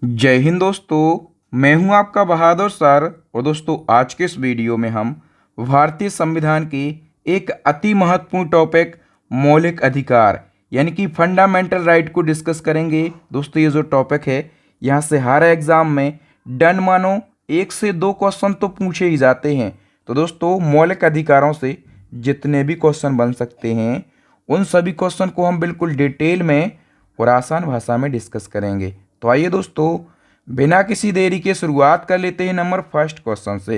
जय हिंद दोस्तों, मैं हूं आपका बहादुर सर। और दोस्तों, आज के इस वीडियो में हम भारतीय संविधान की एक अति महत्वपूर्ण टॉपिक मौलिक अधिकार यानी कि फंडामेंटल राइट को डिस्कस करेंगे। दोस्तों, ये जो टॉपिक है यहाँ से हर एग्जाम में डन मानो 1 से 2 क्वेश्चन तो पूछे ही जाते हैं। तो दोस्तों, मौलिक अधिकारों से जितने भी क्वेश्चन बन सकते हैं उन सभी क्वेश्चन को हम बिल्कुल डिटेल में और आसान भाषा में डिस्कस करेंगे। तो आइए दोस्तों, बिना किसी देरी के शुरुआत कर लेते हैं नंबर फर्स्ट क्वेश्चन से।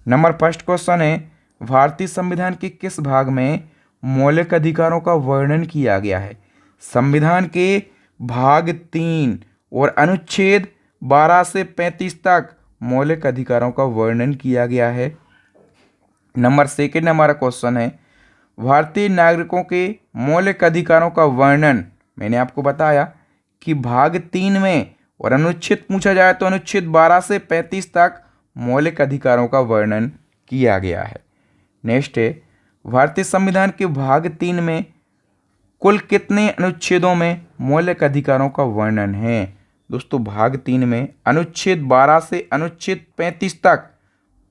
नंबर फर्स्ट क्वेश्चन है, भारतीय संविधान के किस भाग में मौलिक अधिकारों का वर्णन किया गया है? संविधान के भाग 3 और अनुच्छेद 12 से 35 तक मौलिक अधिकारों का वर्णन किया गया है। नंबर सेकंड हमारा क्वेश्चन है, भारतीय नागरिकों के मौलिक अधिकारों का वर्णन मैंने आपको बताया कि भाग 3 में, और अनुच्छेद पूछा जाए तो अनुच्छेद 12 से 35 तक मौलिक अधिकारों का वर्णन किया गया है। नेक्स्ट है, भारतीय संविधान के भाग 3 में कुल कितने अनुच्छेदों में मौलिक अधिकारों का वर्णन है? दोस्तों, भाग 3 में अनुच्छेद 12 से अनुच्छेद 35 तक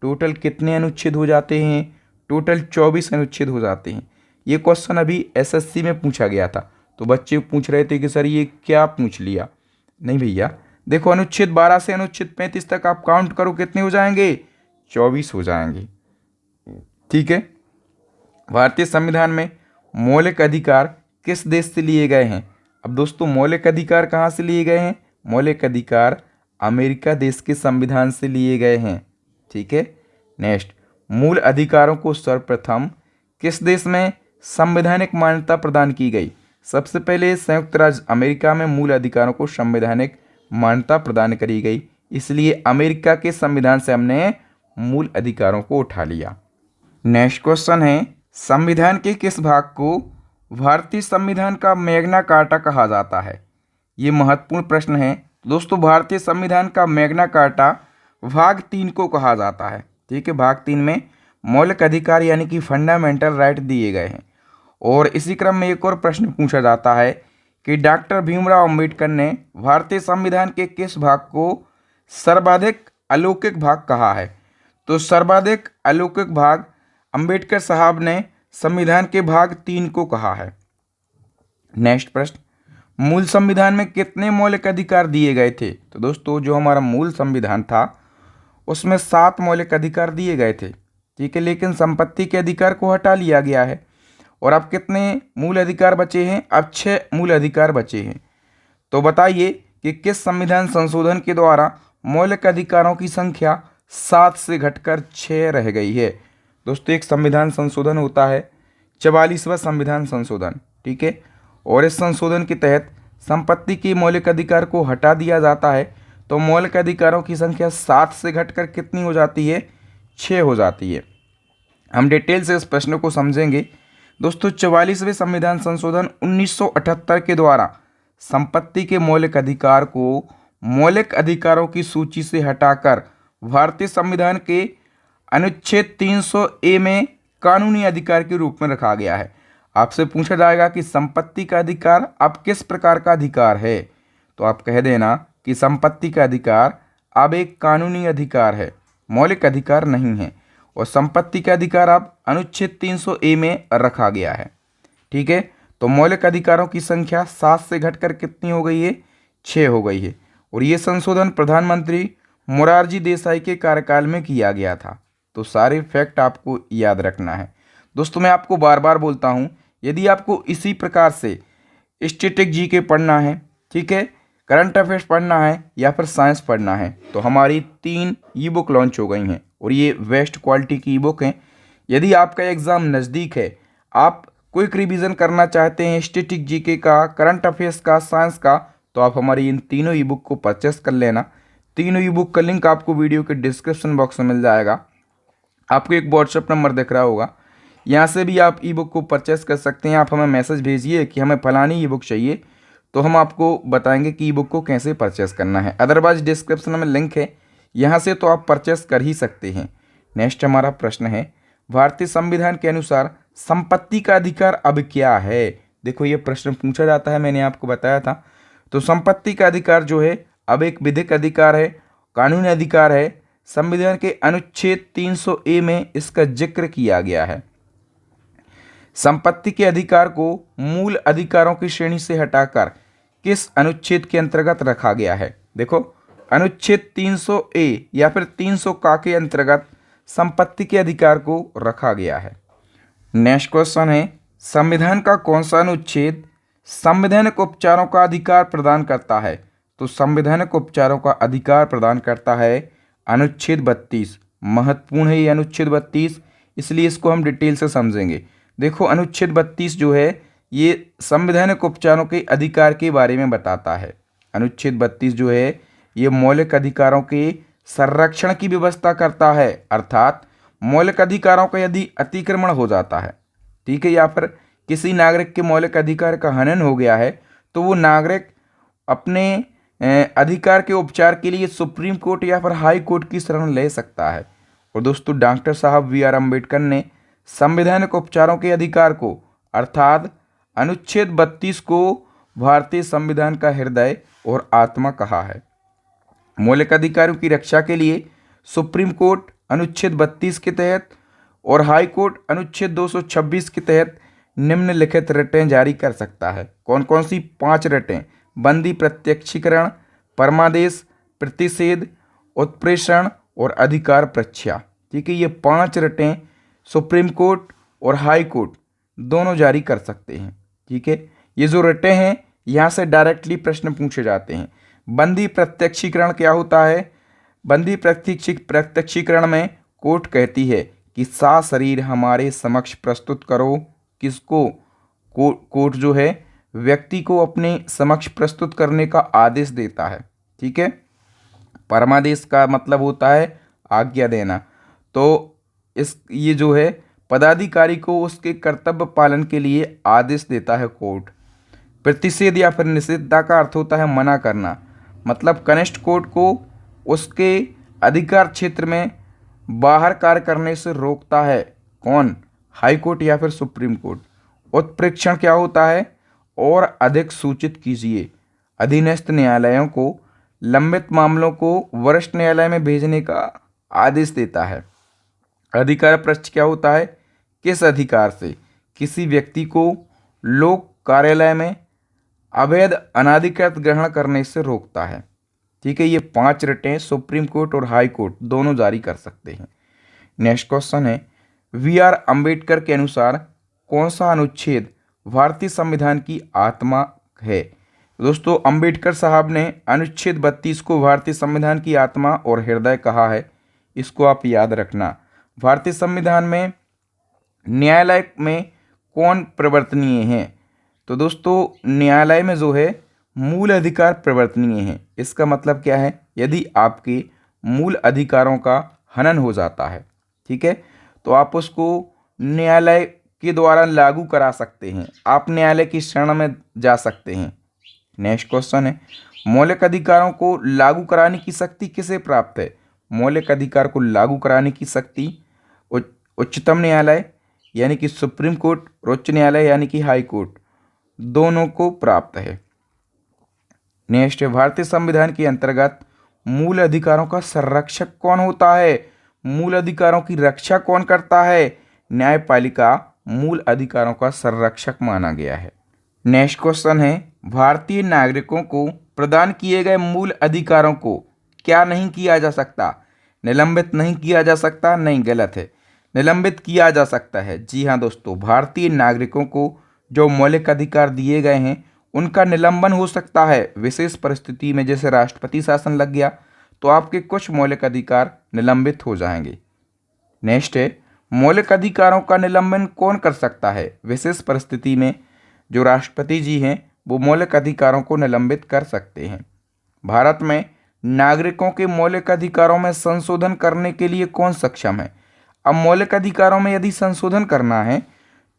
टोटल कितने अनुच्छेद हो जाते हैं? टोटल 24 अनुच्छेद हो जाते हैं। ये क्वेश्चन अभी एसएससी में पूछा गया था, तो बच्चे पूछ रहे थे कि सर ये क्या पूछ लिया। नहीं भैया, देखो अनुच्छेद 12 से अनुच्छेद 35 तक आप काउंट करो, कितने हो जाएंगे? 24 हो जाएंगे। ठीक है। भारतीय संविधान में मौलिक अधिकार किस देश से लिए गए हैं? अब दोस्तों, मौलिक अधिकार कहाँ से लिए गए हैं? मौलिक अधिकार अमेरिका देश के संविधान से लिए गए हैं। ठीक है। नेक्स्ट, मूल अधिकारों को सर्वप्रथम किस देश में संवैधानिक मान्यता प्रदान की गई? सबसे पहले संयुक्त राज्य अमेरिका में मूल अधिकारों को संवैधानिक मान्यता प्रदान करी गई, इसलिए अमेरिका के संविधान से हमने मूल अधिकारों को उठा लिया। नेक्स्ट क्वेश्चन है, संविधान के किस भाग को भारतीय संविधान का मैग्ना कार्टा कहा जाता है? ये महत्वपूर्ण प्रश्न है। दोस्तों, भारतीय संविधान का मैग्ना कार्टा भाग 3 को कहा जाता है। ठीक है। भाग 3 में मौलिक अधिकार यानी कि फंडामेंटल राइट दिए गए हैं। और इसी क्रम में एक और प्रश्न पूछा जाता है कि डॉक्टर भीमराव अंबेडकर ने भारतीय संविधान के किस भाग को सर्वाधिक अलौकिक भाग कहा है? तो सर्वाधिक अलौकिक भाग अंबेडकर साहब ने संविधान के भाग 3 को कहा है। नेक्स्ट प्रश्न, मूल संविधान में कितने मौलिक अधिकार दिए गए थे? तो दोस्तों, जो हमारा मूल संविधान था उसमें 7 मौलिक अधिकार दिए गए थे। ठीक है। लेकिन संपत्ति के अधिकार को हटा लिया गया है। और अब कितने मूल अधिकार बचे हैं? अब 6 मूल अधिकार बचे हैं। तो बताइए कि किस संविधान संशोधन के द्वारा मौलिक अधिकारों की संख्या 7 से घटकर 6 रह गई है? दोस्तों, एक संविधान संशोधन होता है 44वां संविधान संशोधन। ठीक है। और इस संशोधन के तहत संपत्ति के मौलिक अधिकार को हटा दिया जाता है, तो मौलिक अधिकारों की संख्या 7 से घटकर कितनी हो जाती है? 6 हो जाती है। हम डिटेल से इस प्रश्न को समझेंगे। दोस्तों, 44वें संविधान संशोधन 1978 के द्वारा संपत्ति के मौलिक अधिकार को मौलिक अधिकारों की सूची से हटाकर भारतीय संविधान के अनुच्छेद 300A में कानूनी अधिकार के रूप में रखा गया है। आपसे पूछा जाएगा कि संपत्ति का अधिकार अब किस प्रकार का अधिकार है? तो आप कह देना कि संपत्ति का अधिकार अब एक कानूनी अधिकार है, मौलिक अधिकार नहीं है। और संपत्ति का अधिकार अब अनुच्छेद 300A में रखा गया है। ठीक है। तो मौलिक अधिकारों की संख्या 7 से घटकर कितनी हो गई है? 6 हो गई है। और ये संशोधन प्रधानमंत्री मोरारजी देसाई के कार्यकाल में किया गया था। तो सारे फैक्ट आपको याद रखना है। दोस्तों, मैं आपको बार बार बोलता हूँ, यदि आपको इसी प्रकार से स्टैटिक जीके पढ़ना है, ठीक है, करंट अफेयर्स पढ़ना है या फिर साइंस पढ़ना है, तो हमारी 3 ई बुक लॉन्च हो गई हैं और ये बेस्ट क्वालिटी की ई बुक हैं। यदि आपका एग्ज़ाम नज़दीक है, आप क्विक रिवीजन करना चाहते हैं स्टैटिक जीके का, करंट अफेयर्स का, साइंस का, तो आप हमारी इन तीनों ई बुक को परचेस कर लेना। तीनों ई बुक का लिंक आपको वीडियो के डिस्क्रिप्शन बॉक्स में मिल जाएगा। आपको एक व्हाट्सएप नंबर दिख रहा होगा, यहाँ से भी आप ई बुक को परचेस कर सकते हैं। आप हमें मैसेज भेजिए कि हमें फलानी ई बुक चाहिए, तो हम आपको बताएंगे कि ई बुक को कैसे परचेस करना है। अदरवाइज डिस्क्रिप्शन में लिंक है, यहाँ से तो आप परचेस कर ही सकते हैं। नेक्स्ट हमारा प्रश्न है, भारतीय संविधान के अनुसार संपत्ति का अधिकार अब क्या है? देखो, ये प्रश्न पूछा जाता है, मैंने आपको बताया था। तो संपत्ति का अधिकार जो है अब एक विधिक अधिकार है, कानूनी अधिकार है। संविधान के अनुच्छेद 300A में इसका जिक्र किया गया है। संपत्ति के अधिकार को मूल अधिकारों की श्रेणी से हटाकर किस अनुच्छेद के अंतर्गत रखा गया है? देखो, अनुच्छेद 300A या फिर 300 का के अंतर्गत संपत्ति के अधिकार को रखा गया है। नेक्स्ट क्वेश्चन है, संविधान का कौन सा अनुच्छेद संवैधानिक उपचारों का अधिकार प्रदान करता है? तो संवैधानिक उपचारों का अधिकार प्रदान करता है अनुच्छेद 32। महत्वपूर्ण है ये अनुच्छेद 32, इसलिए इसको हम डिटेल से समझेंगे। देखो, अनुच्छेद 32 जो है ये संवैधानिक उपचारों के अधिकार के बारे में बताता है। अनुच्छेद 32 जो है ये मौलिक अधिकारों के संरक्षण की व्यवस्था करता है, अर्थात मौलिक अधिकारों का यदि अतिक्रमण हो जाता है, ठीक है, या फिर किसी नागरिक के मौलिक अधिकार का हनन हो गया है, तो वो नागरिक अपने अधिकार के उपचार के लिए सुप्रीम कोर्ट या फिर हाई कोर्ट की शरण ले सकता है। और दोस्तों, डॉक्टर साहब बी आर अम्बेडकर ने संवैधानिक उपचारों के अधिकार को अर्थात अनुच्छेद 32 को भारतीय संविधान का हृदय और आत्मा कहा है। मौलिक अधिकारों की रक्षा के लिए सुप्रीम कोर्ट अनुच्छेद 32 के तहत और हाई कोर्ट अनुच्छेद 226 के तहत निम्नलिखित रिटें जारी कर सकता है। कौन कौन सी? 5 रिटें: बंदी प्रत्यक्षीकरण, परमादेश, प्रतिषेध, उत्प्रेषण और अधिकार प्रच्छा। ठीक है, ये 5 रिटें सुप्रीम कोर्ट और हाई कोर्ट दोनों जारी कर सकते हैं। ठीक है, ये जो रिटें हैं यहाँ से डायरेक्टली प्रश्न पूछे जाते हैं। बंदी प्रत्यक्षीकरण क्या होता है? बंदी प्रत्यक्षीकरण में कोर्ट कहती है कि सशरीर हमारे समक्ष प्रस्तुत करो। किसको? कोर्ट जो है व्यक्ति को अपने समक्ष प्रस्तुत करने का आदेश देता है। ठीक है, परमादेश का मतलब होता है आज्ञा देना। तो ये जो है पदाधिकारी को उसके कर्तव्य पालन के लिए आदेश देता है कोर्ट। प्रतिषेध या फिर निषेधता का अर्थ होता है मना करना, मतलब कनिष्ठ कोर्ट को उसके अधिकार क्षेत्र में बाहर कार्य करने से रोकता है। कौन? हाई कोर्ट या फिर सुप्रीम कोर्ट। उत्प्रेक्षण क्या होता है? और अधिक सूचित कीजिए। अधीनस्थ न्यायालयों को लंबित मामलों को वरिष्ठ न्यायालय में भेजने का आदेश देता है। अधिकार पृष्ठ क्या होता है? किस अधिकार से किसी व्यक्ति को लोक कार्यालय में अवैध अनाधिकृत ग्रहण करने से रोकता है। ठीक है, ये 5 रिटें सुप्रीम कोर्ट और हाई कोर्ट दोनों जारी कर सकते हैं। नेक्स्ट क्वेश्चन है, बी आर अम्बेडकर के अनुसार कौन सा अनुच्छेद भारतीय संविधान की आत्मा है? दोस्तों, अम्बेडकर साहब ने अनुच्छेद 32 को भारतीय संविधान की आत्मा और हृदय कहा है। इसको आप याद रखना। भारतीय संविधान में न्यायालय में कौन परिवर्तनीय है? तो दोस्तों, न्यायालय में जो है मूल अधिकार परिवर्तनीय है। इसका मतलब क्या है? यदि आपके मूल अधिकारों का हनन हो जाता है, ठीक है, तो आप उसको न्यायालय के द्वारा लागू करा सकते हैं। आप न्यायालय की शरण में जा सकते हैं। नेक्स्ट क्वेश्चन है, मौलिक अधिकारों को लागू कराने की शक्ति किसे प्राप्त है? मौलिक अधिकार को लागू कराने की शक्ति उच्चतम न्यायालय यानी कि सुप्रीम कोर्ट और उच्च न्यायालय यानी कि हाई कोर्ट दोनों को प्राप्त है। नेक्स्ट है, भारतीय संविधान के अंतर्गत मूल अधिकारों का संरक्षक कौन होता है? मूल अधिकारों की रक्षा कौन करता है? न्यायपालिका मूल अधिकारों का संरक्षक माना गया है। नेक्स्ट क्वेश्चन है, भारतीय नागरिकों को प्रदान किए गए मूल अधिकारों को क्या नहीं किया जा सकता? निलंबित नहीं किया जा सकता? नहीं, गलत है, निलंबित किया जा सकता है। जी हाँ दोस्तों, भारतीय नागरिकों को जो मौलिक अधिकार दिए गए हैं उनका निलंबन हो सकता है विशेष परिस्थिति में। जैसे राष्ट्रपति शासन लग गया तो आपके कुछ मौलिक अधिकार निलंबित हो जाएंगे। नेक्स्ट है, मौलिक अधिकारों का निलंबन कौन कर सकता है? विशेष परिस्थिति में जो राष्ट्रपति जी हैं वो मौलिक अधिकारों को निलंबित कर सकते हैं। भारत में नागरिकों के मौलिक अधिकारों में संशोधन करने के लिए कौन सक्षम है? अब मौलिक अधिकारों में यदि संशोधन करना है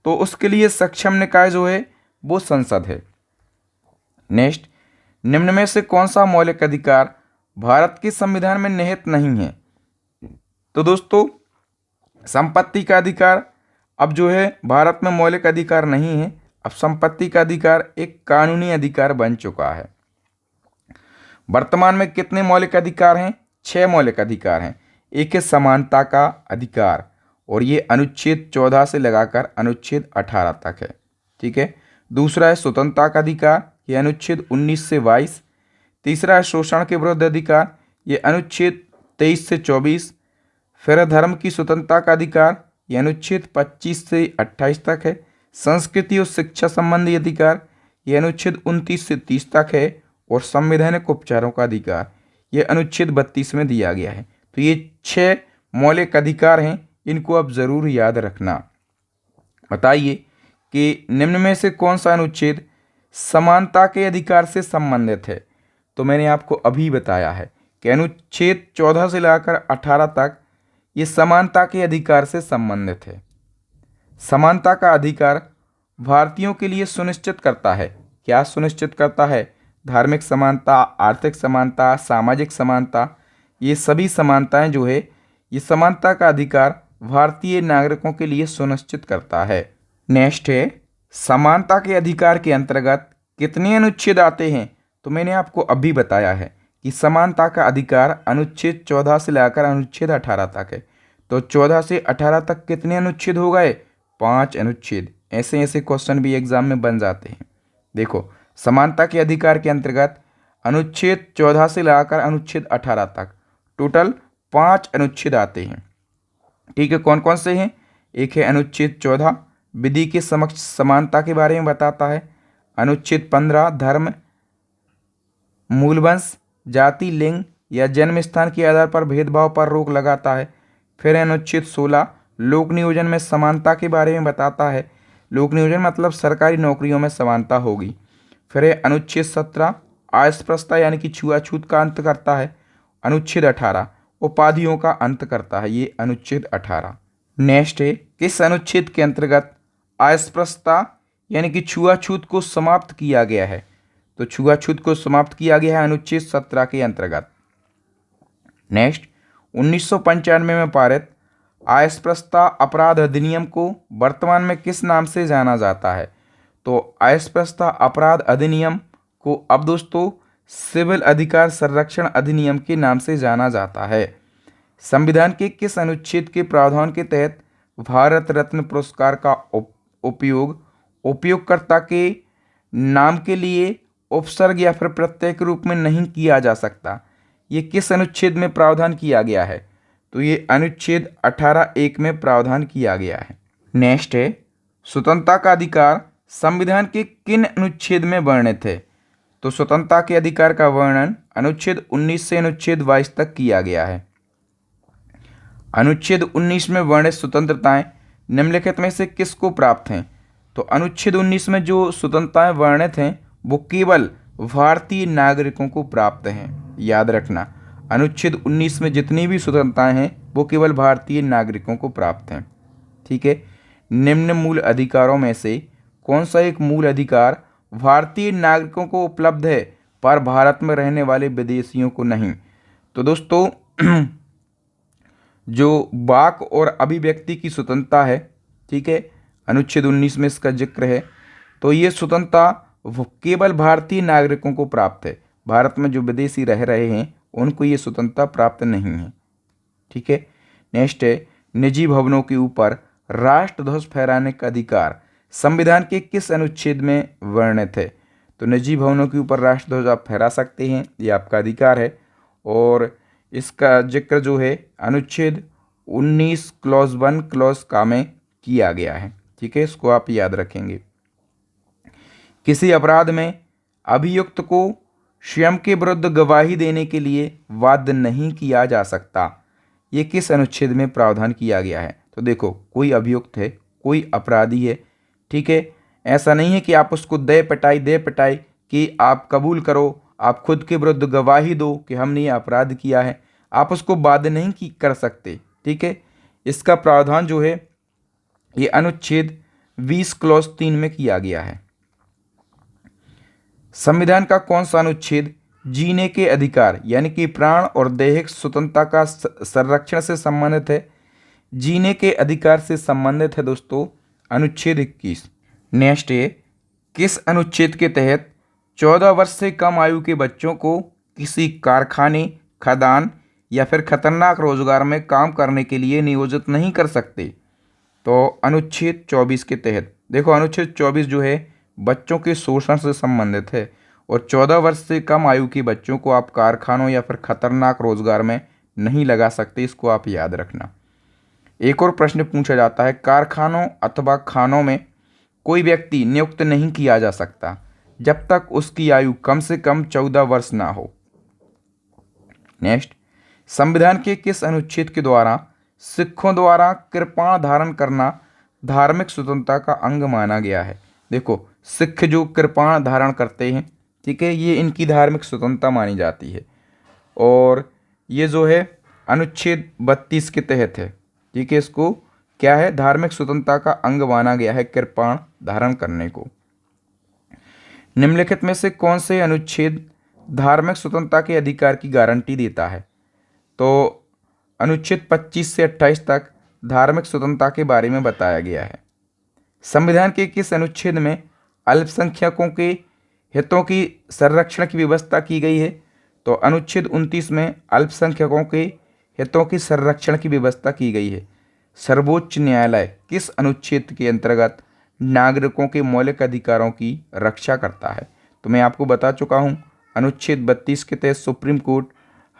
तो उसके लिए सक्षम निकाय जो है वो संसद है। नेक्स्ट, निम्न में से कौन सा मौलिक अधिकार भारत के संविधान में निहित नहीं है? तो दोस्तों, संपत्ति का अधिकार अब जो है भारत में मौलिक अधिकार नहीं है। अब संपत्ति का अधिकार एक कानूनी अधिकार बन चुका है। वर्तमान में कितने मौलिक अधिकार हैं? 6 मौलिक अधिकार हैं। एक है समानता का अधिकार, और ये अनुच्छेद 14 से लगाकर अनुच्छेद 18 तक है। ठीक है। दूसरा है स्वतंत्रता का अधिकार, ये अनुच्छेद 19 से 22। तीसरा है शोषण के विरुद्ध अधिकार, ये अनुच्छेद 23 से 24। फिर है धर्म की स्वतंत्रता का अधिकार, ये अनुच्छेद 25 से 28 तक है। संस्कृति और शिक्षा संबंधी अधिकार, ये अनुच्छेद 29 से 30 तक है। और संवैधानिक उपचारों का अधिकार, ये अनुच्छेद 32 में दिया गया है। तो ये 6 मौलिक अधिकार हैं, इनको आप जरूर याद रखना। बताइए कि निम्न में से कौन सा अनुच्छेद समानता के अधिकार से संबंधित है? तो मैंने आपको अभी बताया है कि अनुच्छेद 14 से लेकर 18 तक ये समानता के अधिकार से संबंधित है। समानता का अधिकार भारतीयों के लिए सुनिश्चित करता है, क्या सुनिश्चित करता है? धार्मिक समानता, आर्थिक समानता, सामाजिक समानता, ये सभी समानताएं जो है, ये समानता का अधिकार भारतीय नागरिकों के लिए सुनिश्चित करता है। नेक्स्ट है, समानता के अधिकार के अंतर्गत कितने अनुच्छेद आते हैं? तो मैंने आपको अभी बताया है कि समानता का अधिकार अनुच्छेद 14 से लेकर अनुच्छेद 18 तक है। तो 14 से 18 तक कितने अनुच्छेद हो गए? 5 अनुच्छेद। ऐसे ऐसे क्वेश्चन भी एग्जाम में बन जाते हैं। देखो, समानता के अधिकार के अंतर्गत अनुच्छेद 14 से लेकर अनुच्छेद 18 तक टोटल 5 अनुच्छेद आते हैं। ठीक है, कौन कौन से हैं? एक है अनुच्छेद 14, विधि के समक्ष समानता के बारे में बताता है। अनुच्छेद 15, धर्म, मूलवंश, जाति, लिंग या जन्म स्थान के आधार पर भेदभाव पर रोक लगाता है। फिर अनुच्छेद 16, लोक नियोजन में समानता के बारे में बताता है। लोक नियोजन मतलब सरकारी नौकरियों में समानता होगी। फिर है अनुच्छेद 17, अस्पृश्यता यानी कि छुआछूत का अंत करता है। अनुच्छेद 18, उपाधियों का अंत करता है, ये अनुच्छेद 18। नेक्स्ट है, किस अनुच्छेद के अंतर्गत अस्पृश्यता यानी कि छुआछूत को समाप्त किया गया है? तो छुआछूत को समाप्त किया गया है अनुच्छेद 17 के अंतर्गत। नेक्स्ट, 1995 में पारित अस्पृश्यता अपराध अधिनियम को वर्तमान में किस नाम से जाना जाता है? तो अस्पृश्यता अपराध अधिनियम को अब दोस्तों सिविल अधिकार संरक्षण अधिनियम के नाम से जाना जाता है। संविधान के किस अनुच्छेद के प्रावधान के तहत भारत रत्न पुरस्कार का उपयोग उपयोगकर्ता के नाम के लिए उपसर्ग या फिर प्रत्यय के रूप में नहीं किया जा सकता? ये किस अनुच्छेद में प्रावधान किया गया है? तो ये अनुच्छेद 18(1) में प्रावधान किया गया है। नेक्स्ट है, स्वतंत्रता का अधिकार संविधान के किन अनुच्छेद में वर्णित है? तो स्वतंत्रता के अधिकार का वर्णन अनुच्छेद 19 से अनुच्छेद 22 तक किया गया है। अनुच्छेद 19 में वर्णित स्वतंत्रताएं निम्नलिखित में से किसको प्राप्त हैं? तो अनुच्छेद 19 में जो स्वतंत्रताएं वर्णित हैं वो केवल भारतीय नागरिकों को प्राप्त हैं। याद रखना, अनुच्छेद 19 में जितनी भी स्वतंत्रताएं हैं वो केवल भारतीय नागरिकों को प्राप्त हैं। ठीक है। निम्न मूल अधिकारों में से कौन सा एक मूल अधिकार भारतीय नागरिकों को उपलब्ध है पर भारत में रहने वाले विदेशियों को नहीं? तो दोस्तों जो वाक और अभिव्यक्ति की स्वतंत्रता है, ठीक है, अनुच्छेद 19 में इसका जिक्र है। तो ये स्वतंत्रता केवल भारतीय नागरिकों को प्राप्त है। भारत में जो विदेशी रह रहे हैं उनको ये स्वतंत्रता प्राप्त नहीं है। ठीक है। नेक्स्ट है, निजी भवनों के ऊपर राष्ट्रध्वज फहराने का अधिकार संविधान के किस अनुच्छेद में वर्णित है? तो निजी भवनों के ऊपर राष्ट्रध्वज आप फहरा सकते हैं, ये आपका अधिकार है। और इसका जिक्र जो है अनुच्छेद 19 क्लॉज 1 क्लॉज का में किया गया है। ठीक है, इसको आप याद रखेंगे। किसी अपराध में अभियुक्त को स्वयं के विरुद्ध गवाही देने के लिए बाध्य नहीं किया जा सकता, ये किस अनुच्छेद में प्रावधान किया गया है? तो देखो, कोई अभियुक्त है, कोई अपराधी है, ठीक है, ऐसा नहीं है कि आप उसको दे पिटाई कि आप कबूल करो, आप खुद के विरुद्ध गवाही दो कि हमने ये अपराध किया है, आप उसको बाध्य नहीं कर सकते। ठीक है, इसका प्रावधान जो है ये अनुच्छेद 20 क्लॉज 3 में किया गया है। संविधान का कौन सा अनुच्छेद जीने के अधिकार यानी कि प्राण और दैहिक स्वतंत्रता का संरक्षण से संबंधित है? जीने के अधिकार से संबंधित है दोस्तों अनुच्छेद 21। नेक्स्ट है, किस अनुच्छेद के तहत 14 वर्ष से कम आयु के बच्चों को किसी कारखाने, खदान या फिर खतरनाक रोजगार में काम करने के लिए नियोजित नहीं कर सकते। तो अनुच्छेद 24 के तहत देखो, अनुच्छेद 24 जो है बच्चों के शोषण से संबंधित है और 14 वर्ष से कम आयु के बच्चों को आप कारखानों या फिर खतरनाक रोजगार में नहीं लगा सकते, इसको आप याद रखना। एक और प्रश्न पूछा जाता है, कारखानों अथवा खानों में कोई व्यक्ति नियुक्त नहीं किया जा सकता जब तक उसकी आयु कम से कम 14 वर्ष ना हो। नेक्स्ट, संविधान के किस अनुच्छेद के द्वारा सिखों द्वारा कृपाण धारण करना धार्मिक स्वतंत्रता का अंग माना गया है? देखो, सिख जो कृपाण धारण करते हैं, ठीक है, ये इनकी धार्मिक स्वतंत्रता मानी जाती है और ये जो है अनुच्छेद 32 के तहत है, ठीक है। इसको क्या है, धार्मिक स्वतंत्रता का अंग माना गया है कृपाण धारण करने को। निम्नलिखित में से कौन से अनुच्छेद धार्मिक स्वतंत्रता के अधिकार की गारंटी देता है? तो अनुच्छेद 25 से 28 तक धार्मिक स्वतंत्रता के बारे में बताया गया है। संविधान के किस अनुच्छेद में अल्पसंख्यकों के हितों की संरक्षण की व्यवस्था की गई है? तो अनुच्छेद 29 में अल्पसंख्यकों के हितों की संरक्षण की व्यवस्था की गई है। सर्वोच्च न्यायालय किस अनुच्छेद के अंतर्गत नागरिकों के मौलिक अधिकारों की रक्षा करता है? तो मैं आपको बता चुका हूं, अनुच्छेद 32 के तहत सुप्रीम कोर्ट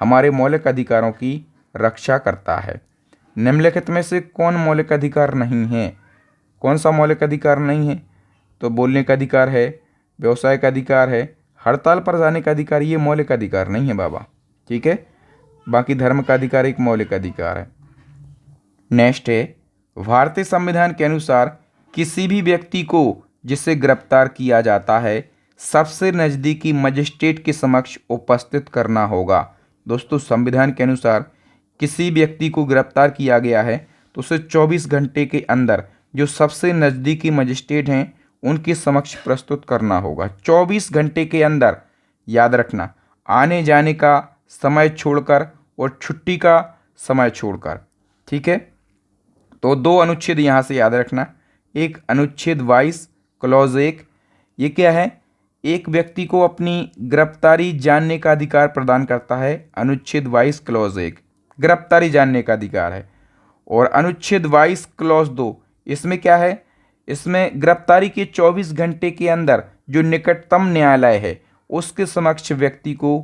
हमारे मौलिक अधिकारों की रक्षा करता है। निम्नलिखित में से कौन मौलिक अधिकार नहीं है? कौन सा मौलिक अधिकार नहीं है? तो बोलने का अधिकार है, व्यवसाय का अधिकार है, हड़ताल पर जाने का अधिकार, ये मौलिक अधिकार नहीं है बाबा, ठीक है। बाकी धर्म का अधिकार एक मौलिक अधिकार है। नेक्स्ट है, भारतीय संविधान के अनुसार किसी भी व्यक्ति को जिसे गिरफ्तार किया जाता है सबसे नज़दीकी मजिस्ट्रेट के समक्ष उपस्थित करना होगा। दोस्तों, संविधान के अनुसार किसी व्यक्ति को गिरफ्तार किया गया है तो उसे 24 घंटे के अंदर जो सबसे नज़दीकी मजिस्ट्रेट हैं उनके समक्ष प्रस्तुत करना होगा। 24 घंटे के अंदर, याद रखना, आने जाने का समय छोड़कर और छुट्टी का समय छोड़कर, ठीक है। तो दो अनुच्छेद यहाँ से याद रखना। एक अनुच्छेद 22 क्लॉज 1, ये क्या है, एक व्यक्ति को अपनी गिरफ्तारी जानने का अधिकार प्रदान करता है। अनुच्छेद 22 क्लॉज 1 गिरफ्तारी जानने का अधिकार है। और अनुच्छेद 22 क्लॉज 2, इसमें क्या है, इसमें गिरफ्तारी के 24 घंटे के अंदर जो निकटतम न्यायालय है उसके समक्ष व्यक्ति को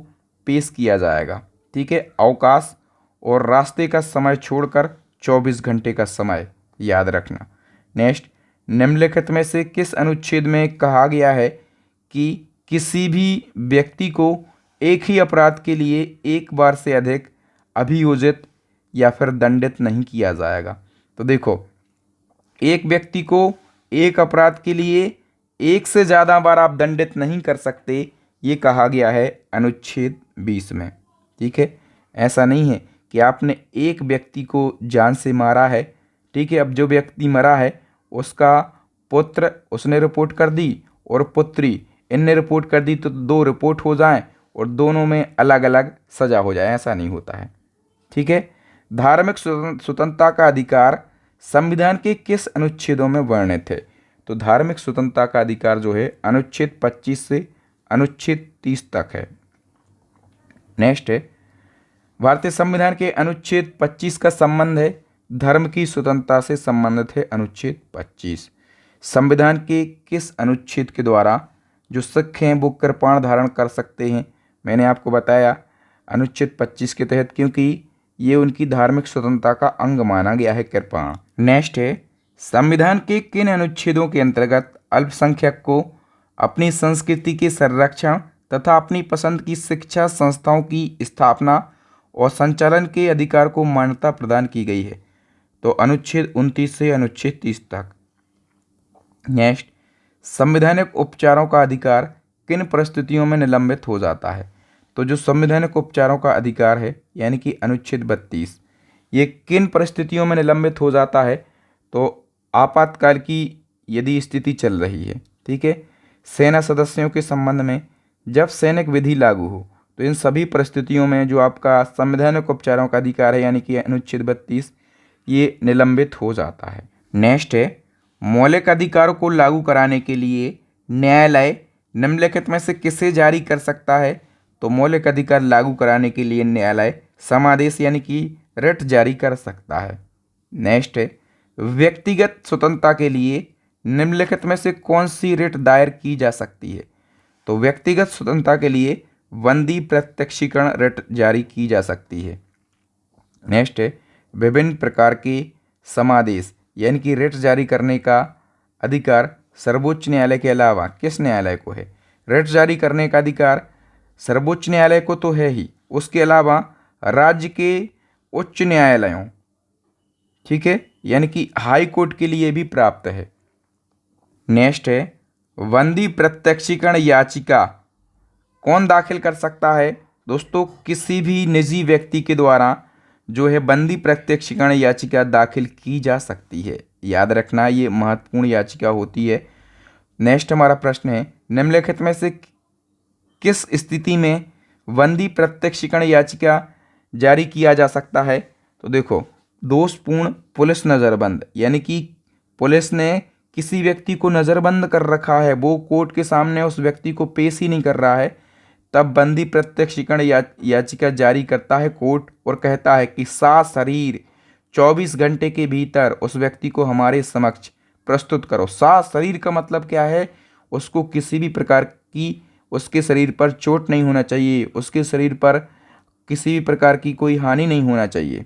पेश किया जाएगा, ठीक है। अवकाश और रास्ते का समय छोड़कर 24 घंटे का समय, याद रखना। नेक्स्ट, निम्नलिखित में से किस अनुच्छेद में कहा गया है कि किसी भी व्यक्ति को एक ही अपराध के लिए एक बार से अधिक अभियोजित या फिर दंडित नहीं किया जाएगा? तो देखो, एक व्यक्ति को एक अपराध के लिए एक से ज़्यादा बार आप दंडित नहीं कर सकते, ये कहा गया है अनुच्छेद 20 में, ठीक है। ऐसा नहीं है कि आपने एक व्यक्ति को जान से मारा है, ठीक है, अब जो व्यक्ति मरा है उसका पुत्र उसने रिपोर्ट कर दी और पुत्री इनने रिपोर्ट कर दी, तो 2 रिपोर्ट हो जाएं और दोनों में अलग अलग सज़ा हो जाए, ऐसा नहीं होता है, ठीक है। धार्मिक स्वतंत्रता का अधिकार संविधान के किस अनुच्छेदों में वर्णित है? तो धार्मिक स्वतंत्रता का अधिकार जो है अनुच्छेद 25 से अनुच्छेद 30 तक है। नेक्स्ट है, भारतीय संविधान के अनुच्छेद 25 का संबंध है धर्म की स्वतंत्रता से संबंधित है। अनुच्छेद 25 संविधान के किस अनुच्छेद के द्वारा जो सिख हैं वो कृपाण धारण कर सकते हैं? मैंने आपको बताया अनुच्छेद 25 के तहत, क्योंकि ये उनकी धार्मिक स्वतंत्रता का अंग माना गया है कृपाण। नेक्स्ट है, संविधान के किन अनुच्छेदों के अंतर्गत अल्पसंख्यक को अपनी संस्कृति के संरक्षण तथा अपनी पसंद की शिक्षा संस्थाओं की स्थापना और संचालन के अधिकार को मान्यता प्रदान की गई है? तो अनुच्छेद 29 से अनुच्छेद 30 तक। नेक्स्ट, संवैधानिक उपचारों का अधिकार किन परिस्थितियों में निलंबित हो जाता है? तो जो संवैधानिक उपचारों का अधिकार है यानी कि अनुच्छेद 32, ये किन परिस्थितियों में निलंबित हो जाता है? तो आपातकाल की यदि स्थिति चल रही है, ठीक है, सेना सदस्यों के संबंध में जब सैनिक विधि लागू हो, तो इन सभी परिस्थितियों में जो आपका संवैधानिक उपचारों का अधिकार है यानी कि अनुच्छेद 32, ये निलंबित हो जाता है। नेक्स्ट है, मौलिक अधिकारों को लागू कराने के लिए न्यायालय निम्नलिखित में से किसे जारी कर सकता है? तो मौलिक अधिकार लागू कराने के लिए न्यायालय समादेश यानी कि रिट जारी कर सकता है। नेक्स्ट है, व्यक्तिगत स्वतंत्रता के लिए निम्नलिखित में से कौन सी रिट दायर की जा सकती है? तो व्यक्तिगत स्वतंत्रता के लिए बंदी प्रत्यक्षीकरण रिट जारी की जा सकती है। नेक्स्ट है, विभिन्न प्रकार के समादेश यानी कि रिट जारी करने का अधिकार सर्वोच्च न्यायालय के अलावा किस न्यायालय को है? रिट जारी करने का अधिकार सर्वोच्च न्यायालय को तो है ही, उसके अलावा राज्य के उच्च न्यायालयों, ठीक है, यानी कि हाई कोर्ट के लिए भी प्राप्त है। नेक्स्ट है, बंदी प्रत्यक्षीकरण याचिका कौन दाखिल कर सकता है? दोस्तों, किसी भी निजी व्यक्ति के द्वारा जो है बंदी प्रत्यक्षीकरण याचिका दाखिल की जा सकती है। याद रखना, ये महत्वपूर्ण याचिका होती है। नेक्स्ट हमारा प्रश्न है, निम्नलिखित में से किस स्थिति में बंदी प्रत्यक्षीकरण याचिका जारी किया जा सकता है? तो देखो, दोषपूर्ण पुलिस नज़रबंद, यानी कि पुलिस ने किसी व्यक्ति को नज़रबंद कर रखा है, वो कोर्ट के सामने उस व्यक्ति को पेश ही नहीं कर रहा है, तब बंदी प्रत्यक्षीकरण याचिका जारी करता है कोर्ट और कहता है कि सशरीर 24 घंटे के भीतर उस व्यक्ति को हमारे समक्ष प्रस्तुत करो। सशरीर का मतलब क्या है? उसको किसी भी प्रकार की, उसके शरीर पर चोट नहीं होना चाहिए, उसके शरीर पर किसी भी प्रकार की कोई हानि नहीं होना चाहिए,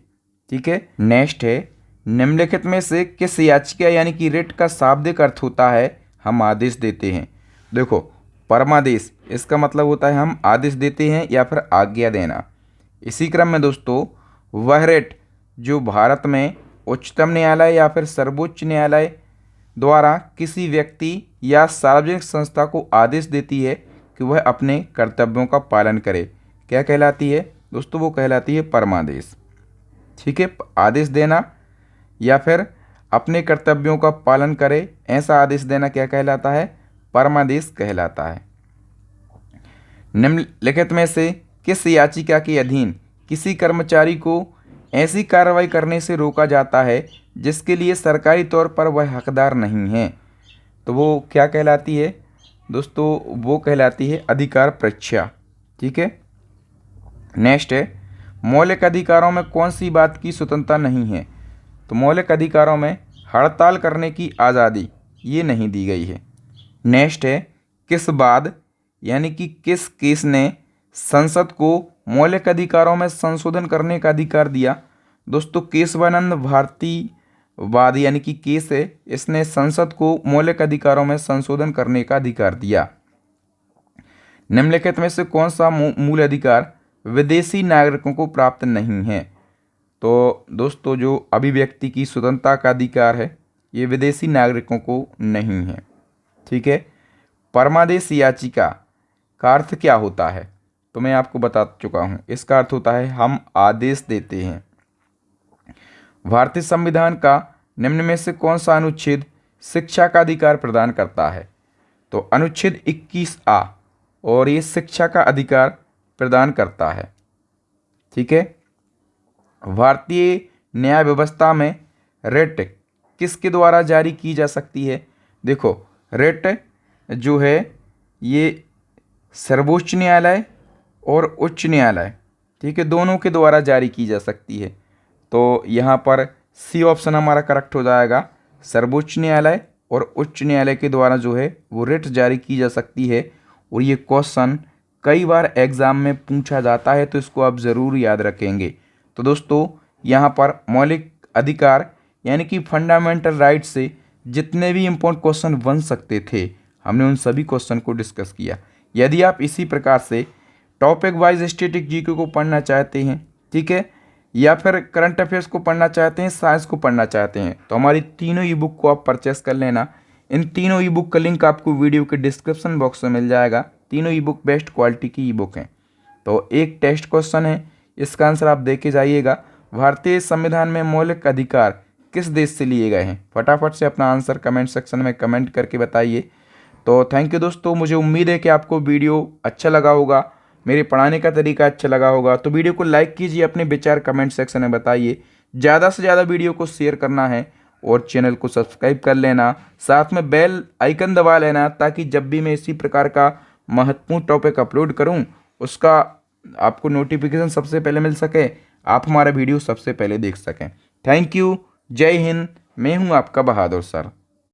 ठीक है। नेक्स्ट है, निम्नलिखित में से किस याचिका यानी कि रिट का शाब्दिक अर्थ होता है हम आदेश देते हैं? देखो, परमादेश इसका मतलब होता है हम आदेश देते हैं या फिर आज्ञा देना। इसी क्रम में दोस्तों, वह रिट जो भारत में उच्चतम न्यायालय या फिर सर्वोच्च न्यायालय द्वारा किसी व्यक्ति या सार्वजनिक संस्था को आदेश देती है कि वह अपने कर्तव्यों का पालन करे, क्या कहलाती है दोस्तों? वो कहलाती है परमादेश, ठीक है। आदेश देना या फिर अपने कर्तव्यों का पालन करे, ऐसा आदेश देना क्या कहलाता है? परमादेश कहलाता है। निम्नलिखित में से किस याचिका के अधीन किसी कर्मचारी को ऐसी कार्रवाई करने से रोका जाता है जिसके लिए सरकारी तौर पर वह हकदार नहीं है? तो वो क्या कहलाती है दोस्तों? वो कहलाती है अधिकार परीक्षा, ठीक है। नेक्स्ट है, मौलिक अधिकारों में कौन सी बात की स्वतंत्रता नहीं है? तो मौलिक अधिकारों में हड़ताल करने की आज़ादी ये नहीं दी गई है। नेक्स्ट है, किस वाद यानी कि किस केस ने संसद को मौलिक अधिकारों में संशोधन करने का अधिकार दिया? दोस्तों, केशवानंद भारती वाद यानी कि केस है, इसने संसद को मौलिक अधिकारों में संशोधन करने का अधिकार दिया। निम्नलिखित में से कौन सा मूल अधिकार विदेशी नागरिकों को प्राप्त नहीं है? तो दोस्तों, जो अभिव्यक्ति की स्वतंत्रता का अधिकार है ये विदेशी नागरिकों को नहीं है, ठीक है। परमादेश याचिका का अर्थ क्या होता है? तो मैं आपको बता चुका हूँ, इसका अर्थ होता है हम आदेश देते हैं। भारतीय संविधान का निम्न में से कौन सा अनुच्छेद शिक्षा का अधिकार प्रदान करता है? तो अनुच्छेद 21A, और ये शिक्षा का अधिकार प्रदान करता है, ठीक है। भारतीय न्याय व्यवस्था में रिट किसके द्वारा जारी की जा सकती है? देखो, रिट जो है ये सर्वोच्च न्यायालय और उच्च न्यायालय, ठीक है, दोनों के द्वारा जारी की जा सकती है। तो यहाँ पर सी ऑप्शन हमारा करेक्ट हो जाएगा, सर्वोच्च न्यायालय और उच्च न्यायालय के द्वारा जो है वो रिट जारी की जा सकती है। और ये क्वेश्चन कई बार एग्ज़ाम में पूछा जाता है, तो इसको आप ज़रूर याद रखेंगे। तो दोस्तों, यहाँ पर मौलिक अधिकार यानी कि फंडामेंटल राइट से जितने भी इम्पोर्टेंट क्वेश्चन बन सकते थे, हमने उन सभी क्वेश्चन को डिस्कस किया। यदि आप इसी प्रकार से टॉपिक वाइज स्टैटिक जीके को पढ़ना चाहते हैं, ठीक है, या फिर करंट अफेयर्स को पढ़ना चाहते हैं, साइंस को पढ़ना चाहते हैं, तो हमारी तीनों ई बुक को आप परचेस कर लेना। इन तीनों ई बुक का लिंक आपको वीडियो के डिस्क्रिप्शन बॉक्स में मिल जाएगा। तीनों ई बुक बेस्ट क्वालिटी की ई बुक हैं। तो एक टेस्ट क्वेश्चन है, इसका आंसर आप दे के जाइएगा। भारतीय संविधान में मौलिक अधिकार किस देश से लिए गए हैं? फटाफट से अपना आंसर कमेंट सेक्शन में कमेंट करके बताइए। तो थैंक यू दोस्तों, मुझे उम्मीद है कि आपको वीडियो अच्छा लगा होगा, मेरे पढ़ाने का तरीका अच्छा लगा होगा। तो वीडियो को लाइक कीजिए, अपने विचार कमेंट सेक्शन में बताइए। ज़्यादा से ज़्यादा वीडियो को शेयर करना है और चैनल को सब्सक्राइब कर लेना, साथ में बेल आइकन दबा लेना, ताकि जब भी मैं इसी प्रकार का महत्वपूर्ण टॉपिक अपलोड करूं उसका आपको नोटिफिकेशन सबसे पहले मिल सके, आप हमारा वीडियो सबसे पहले देख सकें। Thank you. जय हिंद। मैं हूं आपका बहादुर सर।